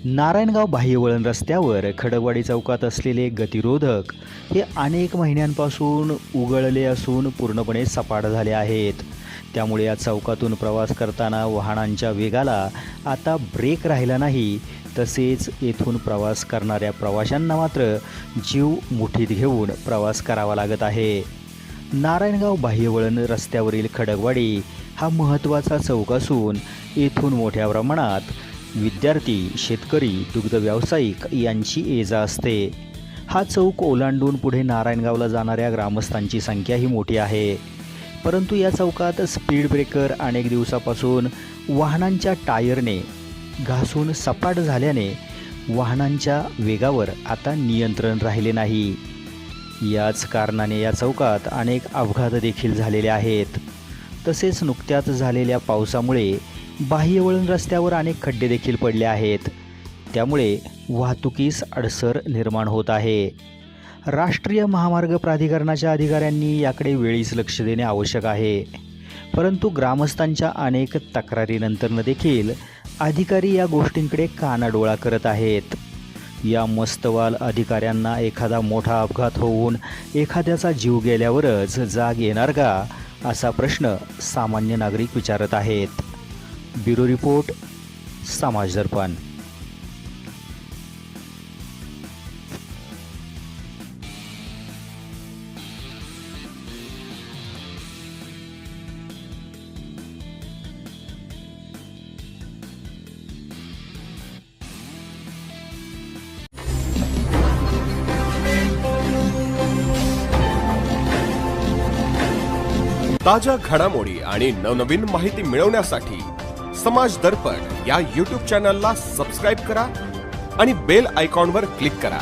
नारायणगाव बाह्यवळण रस्त्यावर खडकवाडी चौकात असलेले गतिरोधक हे अनेक महिन्यांपासून उघडले असून पूर्णपणे सपाट झाले आहेत. त्यामुळे या चौकातून प्रवास करताना वाहनांच्या वेगाला आता ब्रेक राहिला नाही. तसेच येथून प्रवास करणाऱ्या प्रवाशांना मात्र जीव मुठीत घेऊन प्रवास करावा लागत आहे. नारायणगाव बाह्यवळण रस्त्यावरील खडकवाडी हा महत्त्वाचा चौक असून येथून मोठ्या प्रमाणात विद्यार्थी, शेतकरी, दुग्ध व्यावसायिक यांची ये-जा असते. हा चौक ओलांडून पुढे नारायणगावला जाणाऱ्या ग्रामस्थांची संख्याही मोठी आहे. परंतु या चौकात स्पीड ब्रेकर अनेक दिवसापासून वाहनांच्या टायरने घासून सपाट झाल्याने वाहनांच्या वेगावर आता नियंत्रण राहिले नाही. याच कारणाने या चौकात अनेक अपघात देखील झालेले आहेत. तसेच नुकत्याच झालेल्या पावसामुळे बाह्यवळण रस्त्यावर अनेक खड्डे देखील पडले आहेत. त्यामुळे वाहतुकीस अडसर निर्माण होत आहे. राष्ट्रीय महामार्ग प्राधिकरणाच्या अधिकाऱ्यांनी याकडे वेळीच लक्ष देणे आवश्यक आहे. परंतु ग्रामस्थांच्या अनेक तक्रारीनंतर देखील अधिकारी या गोष्टींकडे कानाडोळा करत आहेत. या मस्तवाल अधिकाऱ्यांना एखादा मोठा अपघात होऊन एखाद्याचा जीव गेल्यावरच जाग येणार का, असा प्रश्न सामान्य नागरिक विचारत आहेत. ब्युरो रिपोर्ट, समाज दर्पण. ताज्या घडामोडी आणि नवनवीन माहिती मिळवण्यासाठी समाज दर्पण या YouTube चॅनलला सबस्क्राइब करा आणि बेल आयकॉनवर क्लिक करा.